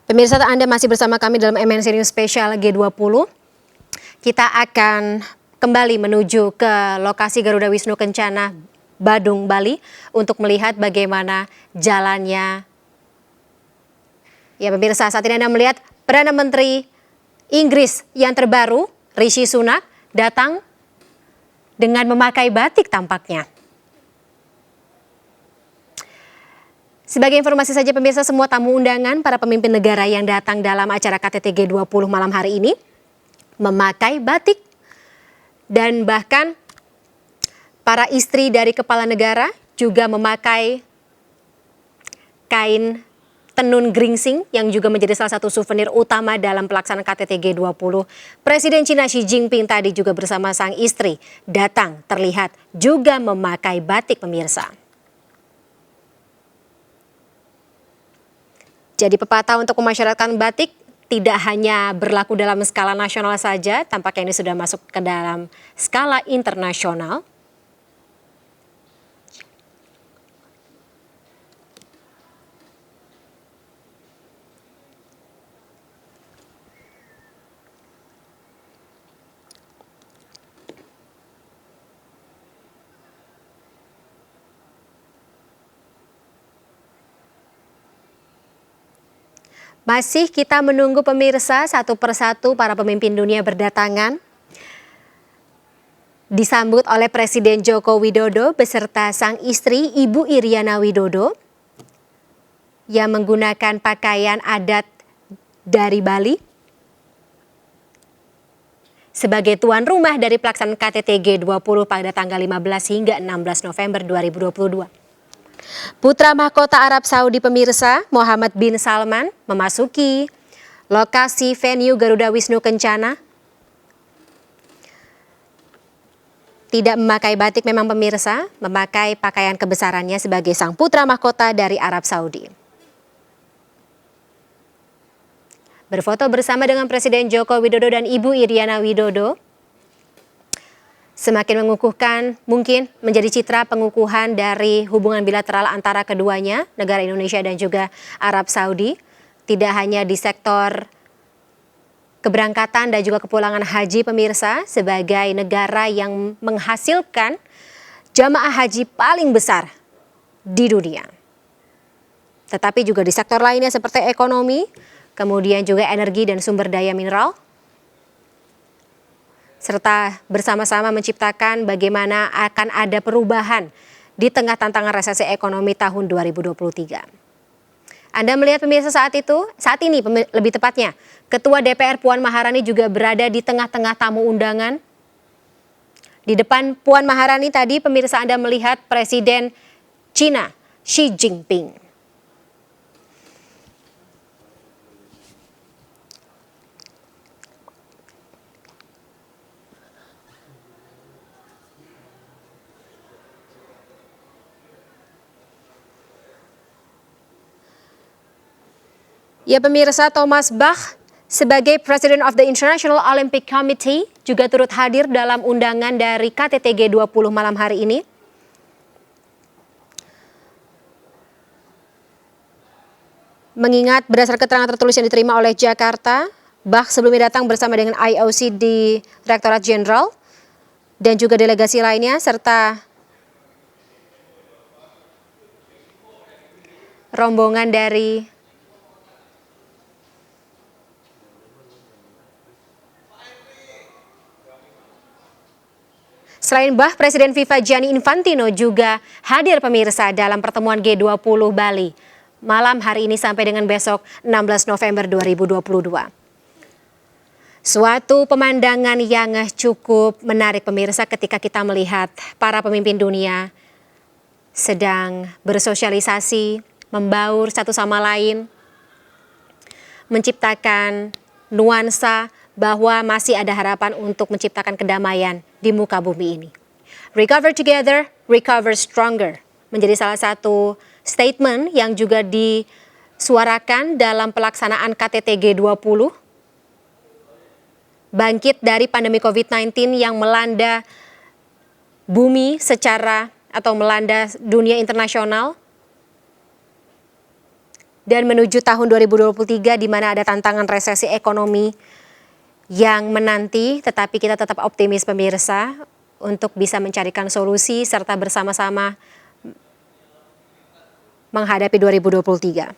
Pemirsa, Anda masih bersama kami dalam MNC News Spesial G20. Kita akan kembali menuju ke lokasi Garuda Wisnu Kencana, Badung, Bali untuk melihat bagaimana jalannya. Ya pemirsa, saat ini Anda melihat Perdana Menteri Inggris yang terbaru, Rishi Sunak, datang dengan memakai batik tampaknya. Sebagai informasi saja pemirsa, semua tamu undangan para pemimpin negara yang datang dalam acara KTT G20 malam hari ini memakai batik. Dan bahkan para istri dari kepala negara juga memakai kain tenun geringsing yang juga menjadi salah satu souvenir utama dalam pelaksanaan KTT G20. Presiden Cina Xi Jinping tadi juga bersama sang istri datang terlihat juga memakai batik pemirsa. Jadi pepatah untuk memasyarakatkan batik tidak hanya berlaku dalam skala nasional saja, tampaknya ini sudah masuk ke dalam skala internasional. Masih kita menunggu pemirsa, satu persatu para pemimpin dunia berdatangan. Disambut oleh Presiden Joko Widodo beserta sang istri Ibu Iriana Widodo yang menggunakan pakaian adat dari Bali sebagai tuan rumah dari pelaksanaan KTT G20 pada tanggal 15 hingga 16 November 2022. Putra Mahkota Arab Saudi pemirsa Muhammad bin Salman memasuki lokasi venue Garuda Wisnu Kencana. Tidak memakai batik memang pemirsa, memakai pakaian kebesarannya sebagai sang putra mahkota dari Arab Saudi. Berfoto bersama dengan Presiden Joko Widodo dan Ibu Iriana Widodo semakin mengukuhkan, mungkin menjadi citra pengukuhan dari hubungan bilateral antara keduanya, negara Indonesia dan juga Arab Saudi. Tidak hanya di sektor keberangkatan dan juga kepulangan haji pemirsa, sebagai negara yang menghasilkan jamaah haji paling besar di dunia. Tetapi juga di sektor lainnya seperti ekonomi, kemudian juga energi dan sumber daya mineral, serta bersama-sama menciptakan bagaimana akan ada perubahan di tengah tantangan resesi ekonomi tahun 2023. Anda melihat pemirsa saat ini lebih tepatnya, Ketua DPR Puan Maharani juga berada di tengah-tengah tamu undangan. Di depan Puan Maharani tadi pemirsa Anda melihat Presiden Cina Xi Jinping. Ya pemirsa, Thomas Bach sebagai President of the International Olympic Committee juga turut hadir dalam undangan dari KTT G20 malam hari ini. Mengingat berdasar keterangan tertulis yang diterima oleh Jakarta, Bach sebelumnya datang bersama dengan IOC di Direktorat Jenderal dan juga delegasi lainnya serta rombongan dari Selain Bach, Presiden FIFA Gianni Infantino juga hadir pemirsa dalam pertemuan G20 Bali malam hari ini sampai dengan besok 16 November 2022. Suatu pemandangan yang cukup menarik pemirsa ketika kita melihat para pemimpin dunia sedang bersosialisasi, membaur satu sama lain, menciptakan nuansa bahwa masih ada harapan untuk menciptakan kedamaian di muka bumi ini. Recover together, recover stronger menjadi salah satu statement yang juga disuarakan dalam pelaksanaan KTT G20. Bangkit dari pandemi COVID-19 yang melanda bumi secara atau melanda dunia internasional. dan menuju tahun 2023 di mana ada tantangan resesi ekonomi yang menanti, tetapi kita tetap optimis pemirsa untuk bisa mencarikan solusi serta bersama-sama menghadapi 2023.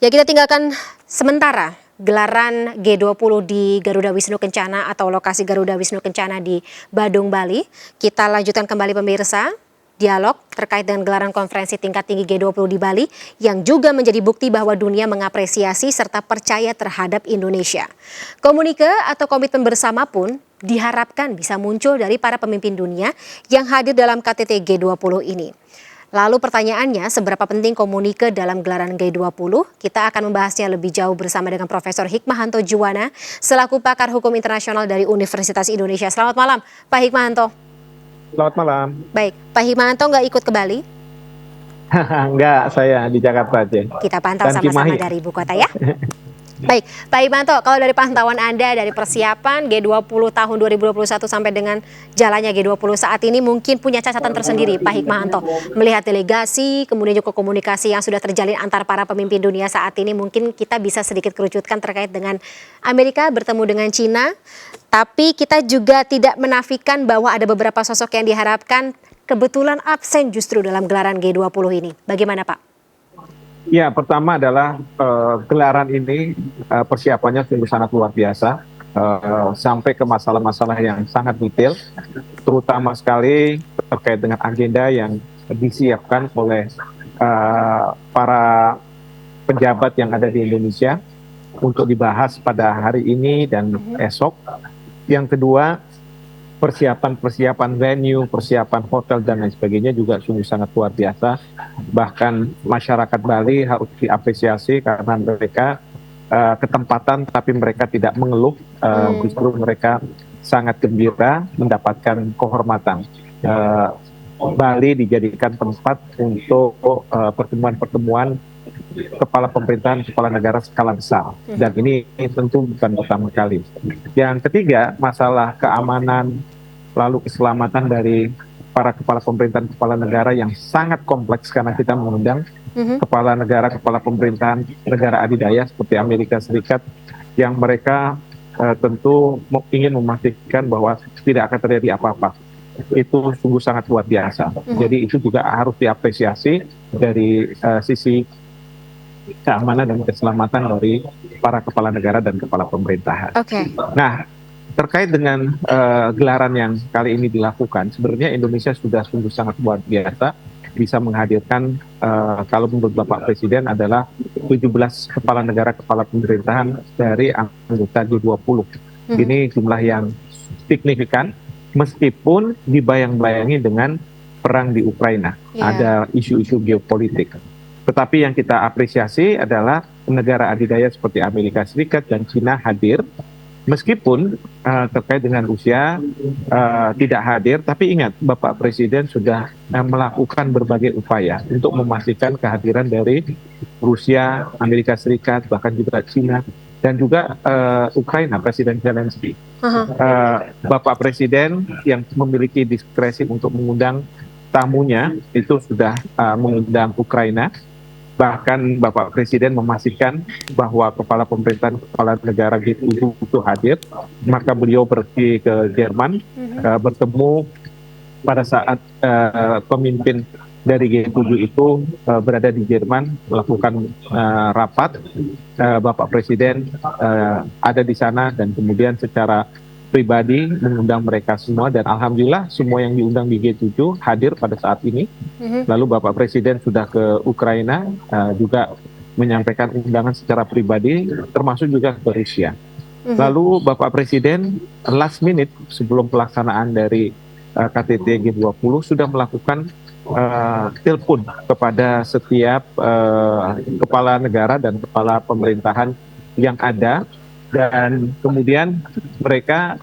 Ya, kita tinggalkan sementara gelaran G20 di Garuda Wisnu Kencana atau lokasi Garuda Wisnu Kencana di Badung, Bali. Kita lanjutkan kembali pemirsa dialog terkait dengan gelaran konferensi tingkat tinggi G20 di Bali yang juga menjadi bukti bahwa dunia mengapresiasi serta percaya terhadap Indonesia. Komunike atau komitmen bersama pun diharapkan bisa muncul dari para pemimpin dunia yang hadir dalam KTT G20 ini. Lalu pertanyaannya, seberapa penting komunike dalam gelaran G20? Kita akan membahasnya lebih jauh bersama dengan Profesor Hikmahanto Juwana, selaku pakar hukum internasional dari Universitas Indonesia. Selamat malam, Pak Hikmahanto. Selamat malam. Baik, Pak Hikmahanto nggak ikut ke Bali? Enggak, saya di Jakarta aja. Kita pantau sama-sama dari ibu kota ya. Baik, Pak Hikmahanto, kalau dari pantauan Anda dari persiapan G20 tahun 2021 sampai dengan jalannya G20 saat ini mungkin punya catatan tersendiri, Pak Hikmahanto. Melihat delegasi, kemudian juga komunikasi yang sudah terjalin antar para pemimpin dunia saat ini, mungkin kita bisa sedikit kerucutkan terkait dengan Amerika bertemu dengan Cina. Tapi kita juga tidak menafikan bahwa ada beberapa sosok yang diharapkan kebetulan absen justru dalam gelaran G20 ini. Bagaimana, Pak? Ya, pertama adalah gelaran ini persiapannya sungguh sangat luar biasa, sampai ke masalah-masalah yang sangat detail, terutama sekali terkait dengan agenda yang disiapkan oleh para pejabat yang ada di Indonesia untuk dibahas pada hari ini dan esok. Yang kedua, persiapan venue, persiapan hotel dan lain sebagainya juga sungguh sangat luar biasa. Bahkan masyarakat Bali harus diapresiasi karena mereka ketempatan tapi mereka tidak mengeluh, justru mereka sangat gembira mendapatkan kehormatan. Bali dijadikan tempat untuk pertemuan-pertemuan kepala pemerintahan, kepala negara skala besar. Dan ini tentu bukan pertama kali. Yang ketiga, masalah keamanan, lalu keselamatan dari para kepala pemerintahan, kepala negara yang sangat kompleks karena kita mengundang kepala negara, kepala pemerintahan negara adidaya seperti Amerika Serikat yang mereka tentu ingin memastikan bahwa tidak akan terjadi apa-apa. Itu sungguh sangat luar biasa. Jadi itu juga harus diapresiasi dari sisi keamanan dan keselamatan dari para kepala negara dan kepala pemerintahan. Nah, terkait dengan gelaran yang kali ini dilakukan, sebenarnya Indonesia sudah sungguh sangat luar biasa bisa menghadirkan, kalau menurut Bapak Presiden adalah 17 kepala negara, kepala pemerintahan dari anggota G20. Ini jumlah yang signifikan, meskipun dibayang-bayangi dengan perang di Ukraina. Ada isu-isu geopolitik. Tetapi yang kita apresiasi adalah negara adidaya seperti Amerika Serikat dan Cina hadir, meskipun terkait dengan Rusia tidak hadir, tapi ingat Bapak Presiden sudah melakukan berbagai upaya untuk memastikan kehadiran dari Rusia, Amerika Serikat, bahkan juga Cina, dan juga Ukraina, Presiden Zelensky. Bapak Presiden yang memiliki diskresi untuk mengundang tamunya itu sudah mengundang Ukraina. Bahkan Bapak Presiden memastikan bahwa kepala pemerintahan, kepala negara G7 itu hadir, maka beliau pergi ke Jerman, bertemu pada saat pemimpin dari G7 itu berada di Jerman melakukan rapat. Bapak Presiden ada di sana dan kemudian secara pribadi mengundang mereka semua, dan alhamdulillah semua yang diundang di G7 hadir pada saat ini. Lalu Bapak Presiden sudah ke Ukraina, juga menyampaikan undangan secara pribadi, termasuk juga ke Rusia. Lalu Bapak Presiden last minute sebelum pelaksanaan dari KTT G20 sudah melakukan telepon kepada setiap kepala negara dan kepala pemerintahan yang ada, dan kemudian mereka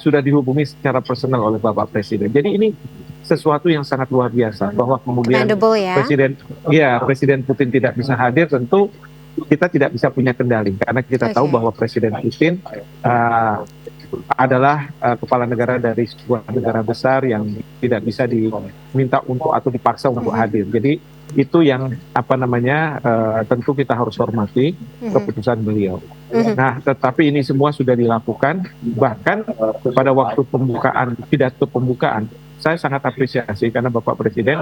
sudah dihubungi secara personal oleh Bapak Presiden. Jadi ini sesuatu yang sangat luar biasa, bahwa kemudian Presiden Putin tidak bisa hadir, tentu kita tidak bisa punya kendali, karena kita tahu bahwa Presiden Putin adalah kepala negara dari sebuah negara besar yang tidak bisa diminta untuk atau dipaksa untuk hadir. Jadi itu yang tentu kita harus hormati keputusan beliau. Nah, tetapi ini semua sudah dilakukan, bahkan pada waktu pidato pembukaan, saya sangat apresiasi karena Bapak Presiden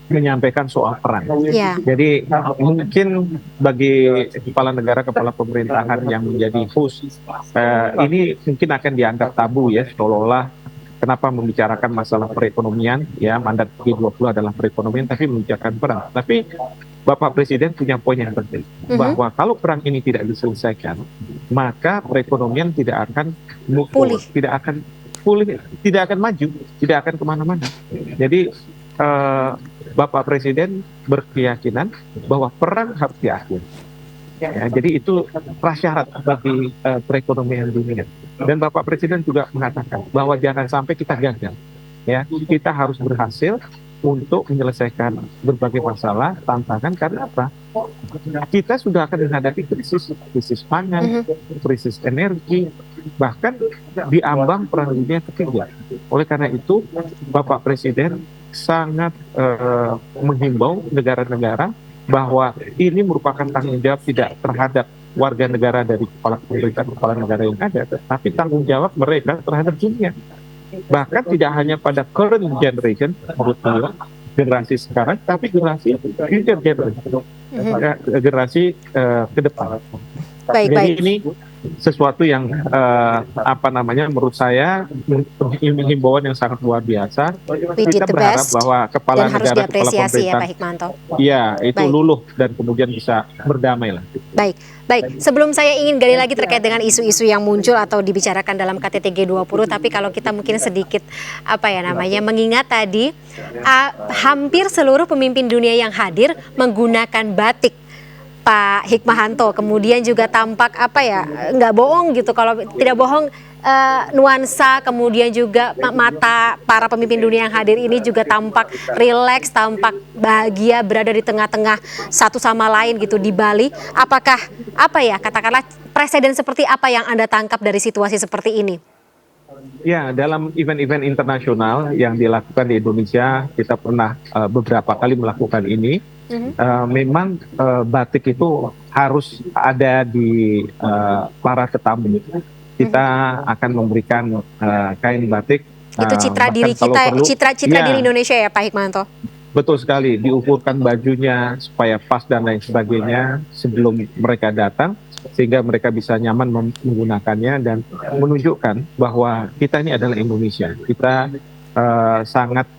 menyampaikan soal perang. Ya. Jadi mungkin bagi kepala negara, kepala pemerintahan yang menjadi host, ini mungkin akan dianggap tabu ya, seolah-olah kenapa membicarakan masalah perekonomian, ya mandat G20 adalah perekonomian, tapi membicarakan perang. Tapi Bapak Presiden punya poin yang penting, bahwa kalau perang ini tidak diselesaikan, maka perekonomian tidak akan move forward, tidak akan pulih, tidak akan maju, tidak akan kemana-mana. Jadi Bapak Presiden berkeyakinan bahwa perang harus diakhiri. Ya, jadi itu prasyarat bagi perekonomian dunia. Dan Bapak Presiden juga mengatakan bahwa jangan sampai kita gagal. Ya, kita harus berhasil untuk menyelesaikan berbagai masalah, tantangan. Karena apa? Kita sudah akan menghadapi krisis pangan, krisis energi, bahkan diambang perang dunia ketiga. Oleh karena itu, Bapak Presiden sangat menghimbau negara-negara bahwa ini merupakan tanggung jawab tidak terhadap warga negara dari kepala pemerintah, kepala negara yang ada, tapi tanggung jawab mereka terhadap dunia. Bahkan tidak hanya pada current generation, menurut beliau, generasi sekarang, tapi generasi future generation, generasi ke depan. Jadi ini sesuatu yang menurut saya himbauan yang sangat luar biasa. Kita berharap bahwa kepala dan negara, kepala pemerintah, ya Pak Hikmanto. Ya, itu luluh dan kemudian bisa berdamai lah. Baik. Sebelum saya ingin gali lagi terkait dengan isu-isu yang muncul atau dibicarakan dalam KTT G20, tapi kalau kita mungkin sedikit mengingat tadi hampir seluruh pemimpin dunia yang hadir menggunakan batik, Pak Hikmahanto. Kemudian juga tampak nggak bohong gitu, kalau tidak bohong nuansa, kemudian juga mata para pemimpin dunia yang hadir ini juga tampak rileks, tampak bahagia berada di tengah-tengah satu sama lain gitu di Bali. Apakah katakanlah presiden seperti apa yang Anda tangkap dari situasi seperti ini? Ya, dalam event-event internasional yang dilakukan di Indonesia, kita pernah beberapa kali melakukan ini. Memang batik itu harus ada di para tetamu. Kita akan memberikan kain batik. Itu citra diri kita, citra diri Indonesia ya Pak Hikmanto? Betul sekali, diukurkan bajunya supaya pas dan lain sebagainya sebelum mereka datang, sehingga mereka bisa nyaman menggunakannya dan menunjukkan bahwa kita ini adalah Indonesia. Kita sangat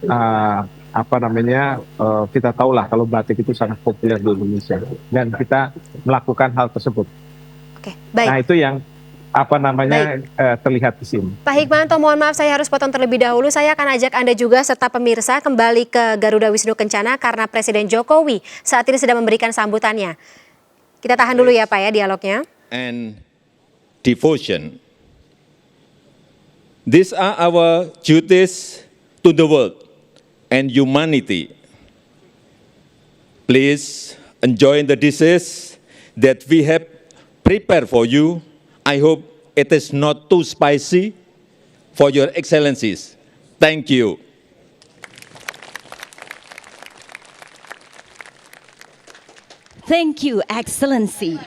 kita tahulah kalau batik itu sangat populer di Indonesia dan kita melakukan hal tersebut. Oke, baik. Nah, itu yang terlihat di sini. Pak Hikmanto, mohon maaf saya harus potong terlebih dahulu. Saya akan ajak Anda juga serta pemirsa kembali ke Garuda Wisnu Kencana karena Presiden Jokowi saat ini sedang memberikan sambutannya. Kita tahan dulu ya Pak ya dialognya. And devotion. These are our duties to the world and humanity. Please enjoy the dishes that we have prepared for you. I hope it is not too spicy for your excellencies. Thank you. Thank you, Excellency.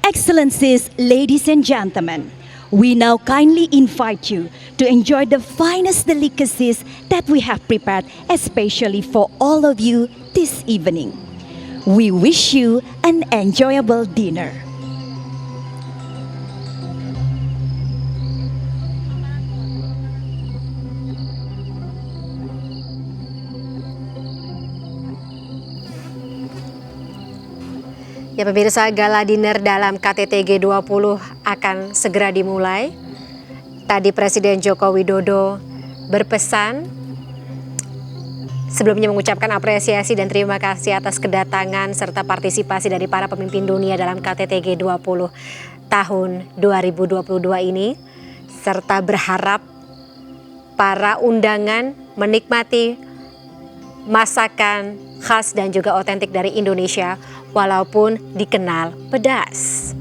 Excellencies, ladies and gentlemen, we now kindly invite you to enjoy the finest delicacies that we have prepared especially for all of you this evening. We wish you an enjoyable dinner. Ya pemirsa, gala dinner dalam KTT G20 akan segera dimulai. Tadi Presiden Joko Widodo berpesan sebelumnya mengucapkan apresiasi dan terima kasih atas kedatangan serta partisipasi dari para pemimpin dunia dalam KTT G20 tahun 2022 ini, serta berharap para undangan menikmati masakan khas dan juga otentik dari Indonesia walaupun dikenal pedas.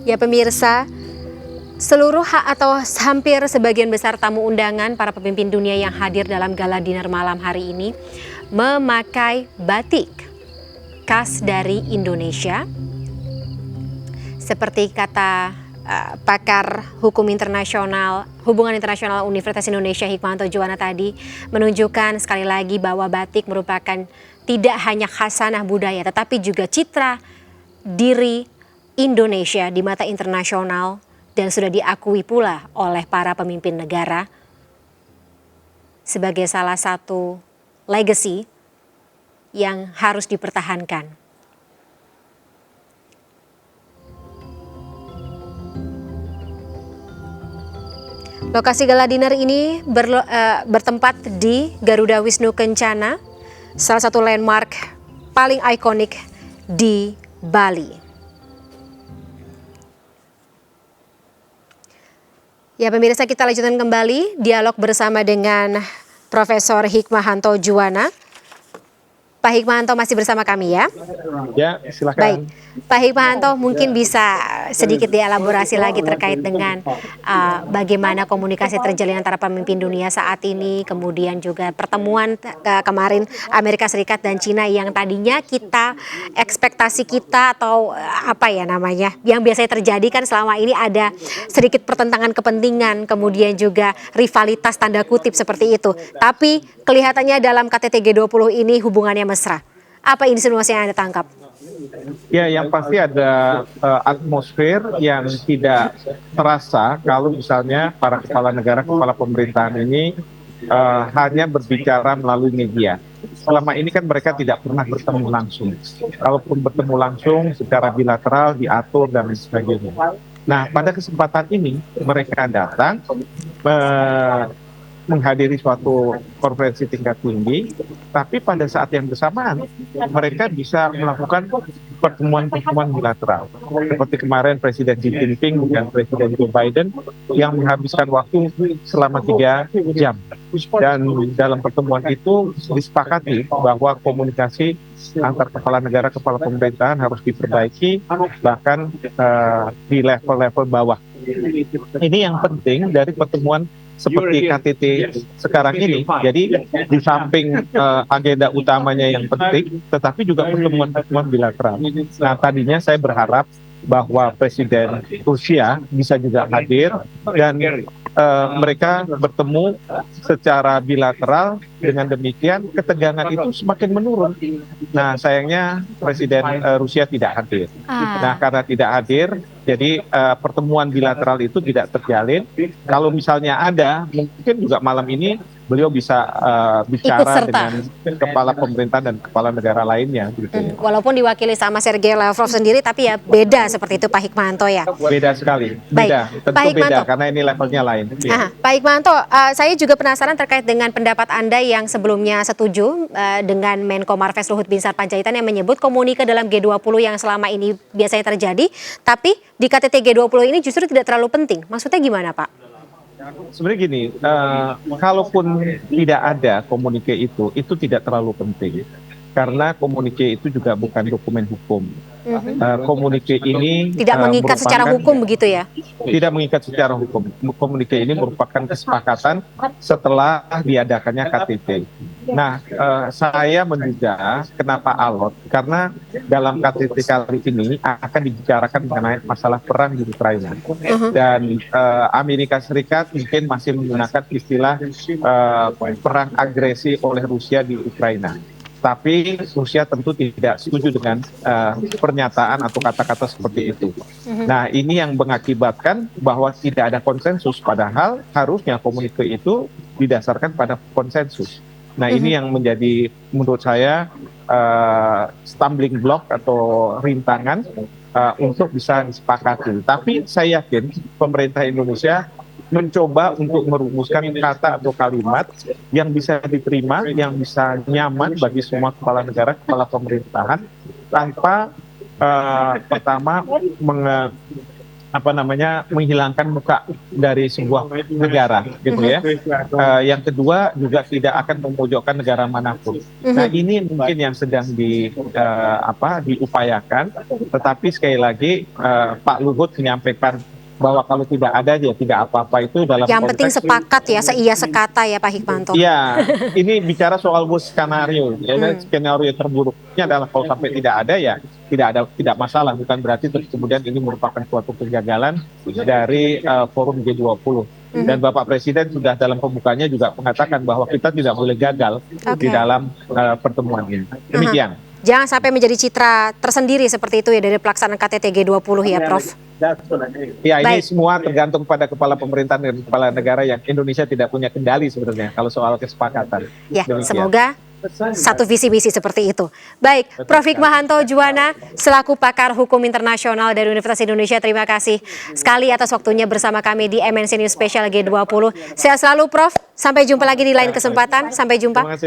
Ya pemirsa, atau hampir sebagian besar tamu undangan para pemimpin dunia yang hadir dalam gala dinner malam hari ini memakai batik khas dari Indonesia. Seperti kata pakar hubungan internasional Universitas Indonesia Hikmahanto Juwana tadi, menunjukkan sekali lagi bahwa batik merupakan tidak hanya khasanah budaya tetapi juga citra diri Indonesia di mata internasional dan sudah diakui pula oleh para pemimpin negara sebagai salah satu legacy yang harus dipertahankan. Lokasi gala dinner ini bertempat di Garuda Wisnu Kencana, salah satu landmark paling ikonik di Bali. Ya pemirsa, kita lanjutkan kembali dialog bersama dengan Profesor Hikmahanto Juwana. Pak Hikmahanto masih bersama kami ya? Ya, silakan. Baik, Pak Hikmahanto mungkin bisa sedikit dielaborasi lagi terkait dengan bagaimana komunikasi terjalin antara pemimpin dunia saat ini, kemudian juga pertemuan kemarin Amerika Serikat dan Cina yang tadinya ekspektasi kita atau yang biasanya terjadi kan selama ini ada sedikit pertentangan kepentingan, kemudian juga rivalitas tanda kutip seperti itu. Tapi kelihatannya dalam KTT G20 ini hubungannya mesra. Apa insinuasi yang Anda tangkap? Ya, yang pasti ada atmosfer yang tidak terasa kalau misalnya para kepala negara, kepala pemerintahan ini hanya berbicara melalui media. Selama ini kan mereka tidak pernah bertemu langsung. Kalaupun bertemu langsung secara bilateral diatur dan lain sebagainya. Nah, pada kesempatan ini mereka datang menghadiri suatu konferensi tingkat tinggi, tapi pada saat yang bersamaan mereka bisa melakukan pertemuan-pertemuan bilateral. Seperti kemarin Presiden Xi Jinping dan Presiden Joe Biden yang menghabiskan waktu selama 3 jam. Dan dalam pertemuan itu disepakati bahwa komunikasi antar kepala negara, kepala pemerintahan harus diperbaiki, bahkan di level-level bawah. Ini yang penting dari pertemuan seperti KTT sekarang ini. Jadi di samping agenda utamanya yang penting, tetapi juga pertemuan-pertemuan bilateral. Nah, tadinya saya berharap bahwa Presiden Rusia bisa juga hadir dan mereka bertemu secara bilateral. Dengan demikian ketegangan itu semakin menurun. Nah, sayangnya Presiden Rusia tidak hadir. Nah, karena tidak hadir, jadi pertemuan bilateral itu tidak terjalin. Kalau misalnya ada, mungkin juga malam ini beliau bisa bicara dengan kepala pemerintah dan kepala negara lainnya. Gitu. Walaupun diwakili sama Sergei Lavrov sendiri, tapi ya beda seperti itu Pak Hikmahanto ya? Beda sekali, beda. Baik. Tentu Pak beda karena ini levelnya lain. Ya. Pak Hikmahanto, saya juga penasaran terkait dengan pendapat Anda yang sebelumnya setuju dengan Menko Marves Luhut Binsar Panjaitan yang menyebut komunike dalam G20 yang selama ini biasanya terjadi, tapi di KTT G20 ini justru tidak terlalu penting. Maksudnya gimana Pak? Sebenarnya gini, kalaupun tidak ada komunike itu tidak terlalu penting. Karena komunike itu juga bukan dokumen hukum. Komunike ini tidak mengikat secara hukum begitu ya? Tidak mengikat secara hukum. Komunike ini merupakan kesepakatan setelah diadakannya KTT. Nah, saya menduga kenapa alot, karena dalam KTT kali ini akan dibicarakan mengenai masalah perang di Ukraina. Dan Amerika Serikat mungkin masih menggunakan istilah perang agresi oleh Rusia di Ukraina. Tapi Rusia tentu tidak setuju dengan pernyataan atau kata-kata seperti itu. Nah, ini yang mengakibatkan bahwa tidak ada konsensus, padahal harusnya komunike itu didasarkan pada konsensus. Nah, ini yang menjadi menurut saya stumbling block atau rintangan untuk bisa disepakati. Tapi saya yakin pemerintah Indonesia mencoba untuk merumuskan kata atau kalimat yang bisa diterima, yang bisa nyaman bagi semua kepala negara, kepala pemerintahan, tanpa pertama menghilangkan muka dari sebuah negara, gitu ya. Yang kedua juga tidak akan memojokkan negara manapun. Nah, ini mungkin yang sedang diupayakan. Tetapi sekali lagi Pak Luhut menyampaikan bahwa kalau tidak ada ya tidak apa-apa, itu dalam Yang penting konteks sepakat ya, seia sekata ya Pak Hikmanto. Iya, ini bicara soal worst skenario. Ya, skenario terburuknya adalah kalau sampai tidak ada ya tidak masalah, bukan berarti terus kemudian ini merupakan suatu kegagalan dari forum G20. Dan Bapak Presiden sudah dalam pembukanya juga mengatakan bahwa kita tidak boleh gagal di dalam pertemuan ini. Demikian. Jangan sampai menjadi citra tersendiri seperti itu ya dari pelaksanaan KTT G20 ya Prof. Ya, ini Baik. semua tergantung pada kepala pemerintahan dan kepala negara yang Indonesia tidak punya kendali sebenarnya kalau soal kesepakatan. Ya, Demikian. semoga satu visi-visi seperti itu. Baik, Prof. Hikmahanto Juwana selaku pakar hukum internasional dari Universitas Indonesia, terima kasih sekali atas waktunya bersama kami di MNC News Special G20. Sehat selalu Prof. Sampai jumpa lagi di lain kesempatan. Sampai jumpa. Terima kasih.